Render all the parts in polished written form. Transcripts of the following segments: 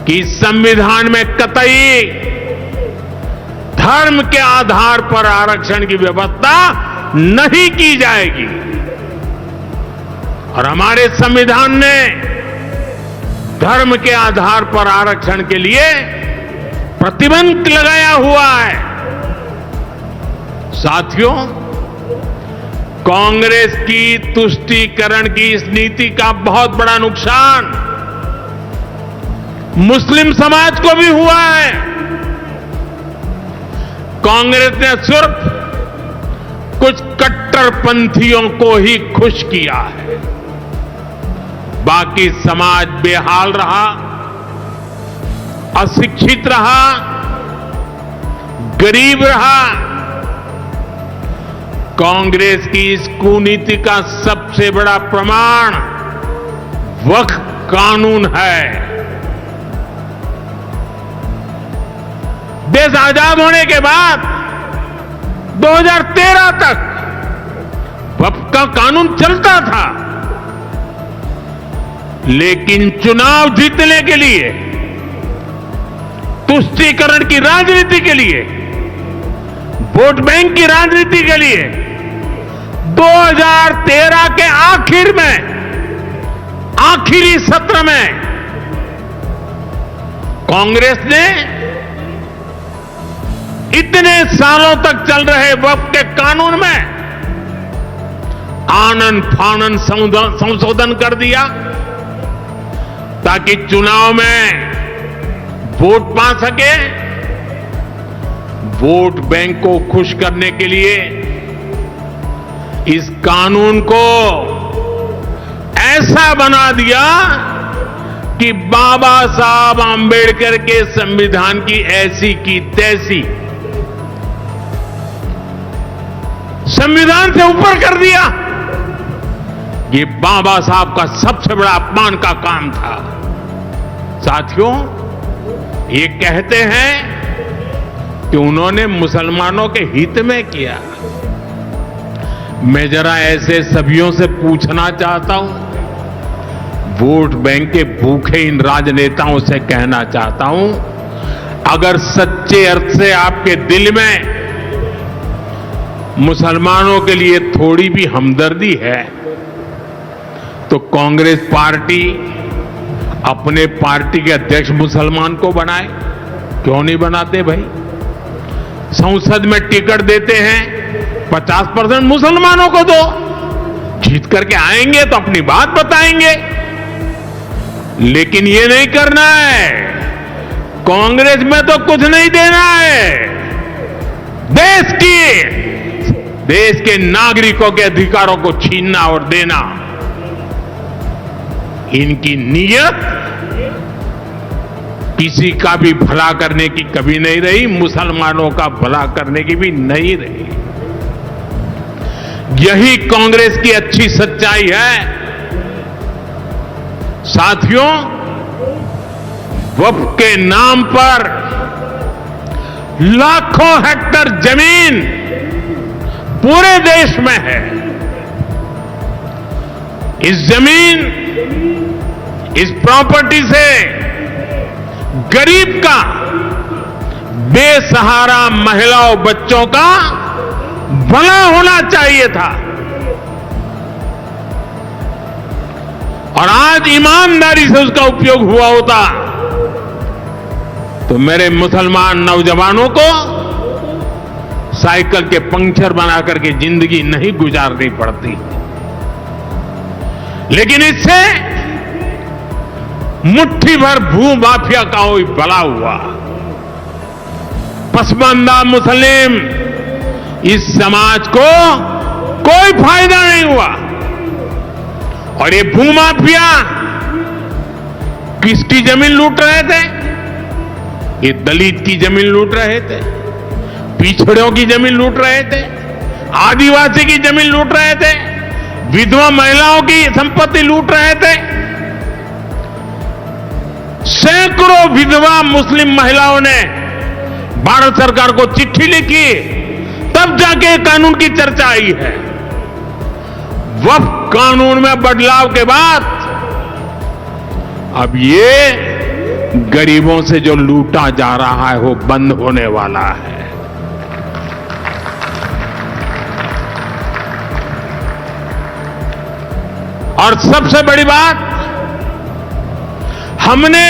कि संविधान में कतई धर्म के आधार पर आरक्षण की व्यवस्था नहीं की जाएगी। और हमारे संविधान ने धर्म के आधार पर आरक्षण के लिए प्रतिबंध लगाया हुआ है। साथियों, कांग्रेस की तुष्टीकरण की इस नीति का बहुत बड़ा नुकसान मुस्लिम समाज को भी हुआ है। कांग्रेस ने सिर्फ कुछ कट्टरपंथियों को ही खुश किया है, बाकी समाज बेहाल रहा, अशिक्षित रहा, गरीब रहा। कांग्रेस की इस कुनीति का सबसे बड़ा प्रमाण वक्फ कानून है। देश आजाद होने के बाद 2013 तक वक्फ का कानून चलता था, लेकिन चुनाव जीतने के लिए, तुष्टीकरण की राजनीति के लिए, वोट बैंक की राजनीति के लिए 2013 के आखिर में, आखिरी सत्र में कांग्रेस ने इतने सालों तक चल रहे वक्फ के कानून में आनन फानन संशोधन कर दिया ताकि चुनाव में वोट पा सके। वोट बैंक को खुश करने के लिए इस कानून को ऐसा बना दिया कि बाबा साहब आंबेडकर के संविधान की ऐसी की तैसी संविधान से ऊपर कर दिया। ये बाबा साहब का सबसे बड़ा अपमान का काम था। साथियों, ये कहते हैं कि उन्होंने मुसलमानों के हित में किया। मैं जरा ऐसे सभियों से पूछना चाहता हूं, वोट बैंक के भूखे इन राजनेताओं से कहना चाहता हूं, अगर सच्चे अर्थ से आपके दिल में मुसलमानों के लिए थोड़ी भी हमदर्दी है तो कांग्रेस पार्टी अपने पार्टी के अध्यक्ष मुसलमान को बनाए। क्यों नहीं बनाते भाई? संसद में टिकट देते हैं, 50% मुसलमानों को दो, जीत करके आएंगे तो अपनी बात बताएंगे। लेकिन ये नहीं करना है। कांग्रेस में तो कुछ नहीं देना है। देश के नागरिकों के अधिकारों को छीनना और देना, इनकी नीयत किसी का भी भला करने की कभी नहीं रही, मुसलमानों का भला करने की भी नहीं रही। यही कांग्रेस की अच्छी सच्चाई है। साथियों, वक्फ के नाम पर लाखों हेक्टेयर जमीन पूरे देश में है। इस जमीन, इस प्रॉपर्टी से गरीब का, बेसहारा महिलाओं बच्चों का भला होना चाहिए था। और आज ईमानदारी से उसका उपयोग हुआ होता तो मेरे मुसलमान नौजवानों को साइकिल के पंक्चर बना करके जिंदगी नहीं गुजारनी पड़ती। लेकिन इससे मुट्ठी भर भू माफिया का कोई भला हुआ। पसमानदा मुस्लिम इस समाज को कोई फायदा नहीं हुआ। और ये भूमाफिया किसकी जमीन लूट रहे थे? ये दलित की जमीन लूट रहे थे, पिछड़ों की जमीन लूट रहे थे, आदिवासी की जमीन लूट रहे थे, विधवा महिलाओं की संपत्ति लूट रहे थे। सैकड़ों विधवा मुस्लिम महिलाओं ने भारत सरकार को चिट्ठी लिखी, तब जाके कानून की चर्चा आई है। वक्फ कानून में बदलाव के बाद अब ये गरीबों से जो लूटा जा रहा है वो बंद होने वाला है। और सबसे बड़ी बात, हमने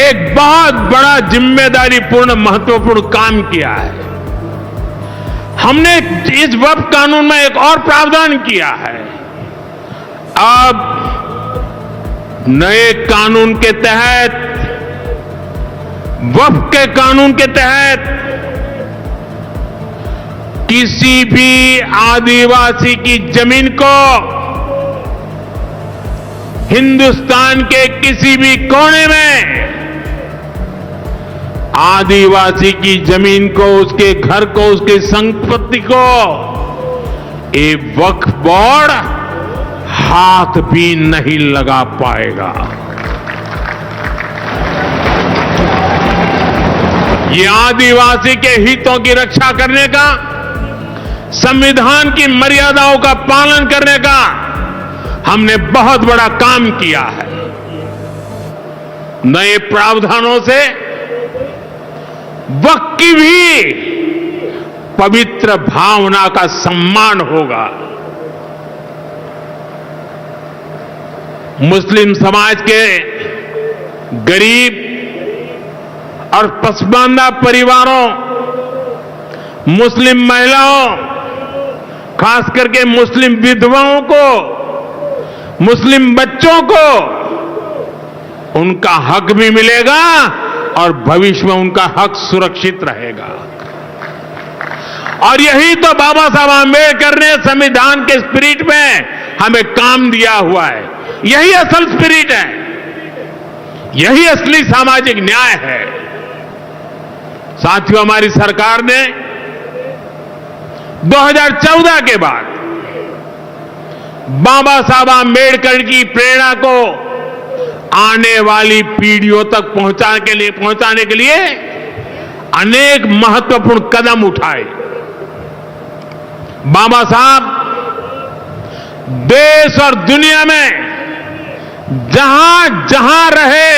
एक बहुत बड़ा जिम्मेदारीपूर्ण महत्वपूर्ण काम किया है। हमने इस वक्फ कानून में एक और प्रावधान किया है। अब नए कानून के तहत, वक्फ के कानून के तहत, किसी भी आदिवासी की जमीन को हिंदुस्तान के किसी भी कोने में आदिवासी की जमीन को, उसके घर को, उसकी संपत्ति को एक वक्फ बोर्ड हाथ भी नहीं लगा पाएगा। ये आदिवासी के हितों की रक्षा करने का, संविधान की मर्यादाओं का पालन करने का हमने बहुत बड़ा काम किया है। नए प्रावधानों से वक्फ की भी पवित्र भावना का सम्मान होगा। मुस्लिम समाज के गरीब और पसमानदा परिवारों, मुस्लिम महिलाओं, खास करके मुस्लिम विधवाओं को, मुस्लिम बच्चों को उनका हक भी मिलेगा और भविष्य में उनका हक सुरक्षित रहेगा। और यही तो बाबा साहब आंबेडकर ने संविधान के स्पिरिट में हमें काम दिया हुआ है। यही असल स्पिरिट है, यही असली सामाजिक न्याय है। साथियों, हमारी सरकार ने 2014 के बाद बाबा साहब आंबेडकर की प्रेरणा को आने वाली पीढ़ियों तक पहुंचाने के लिए अनेक महत्वपूर्ण कदम उठाए। बाबा साहब देश और दुनिया में जहां जहां रहे,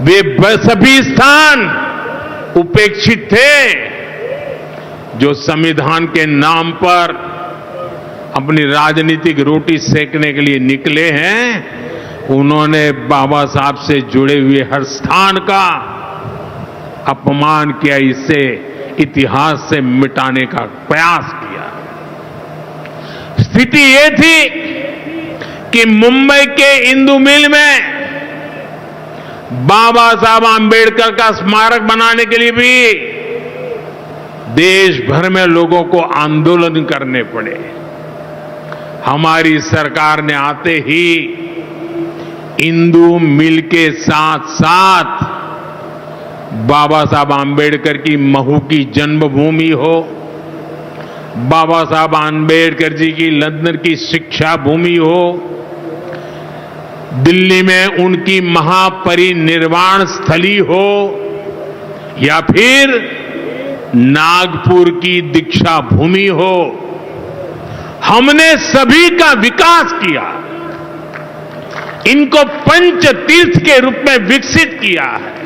वे सभी स्थान उपेक्षित थे। जो संविधान के नाम पर अपनी राजनीतिक रोटी सेकने के लिए निकले हैं, उन्होंने बाबा साहब से जुड़े हुए हर स्थान का अपमान किया, इससे इतिहास से मिटाने का प्रयास किया। स्थिति ये थी कि मुंबई के इंदु मिल में बाबा साहब आंबेडकर का स्मारक बनाने के लिए भी देश भर में लोगों को आंदोलन करने पड़े। हमारी सरकार ने आते ही इंदु मिल के साथ साथ बाबा साहब आंबेडकर की महू की जन्मभूमि हो, बाबा साहब आंबेडकर जी की लंदन की शिक्षा भूमि हो, दिल्ली में उनकी महापरिनिर्वाण स्थली हो, या फिर नागपुर की दीक्षा भूमि हो, हमने सभी का विकास किया। इनको पंच तीर्थ के रूप में विकसित किया है।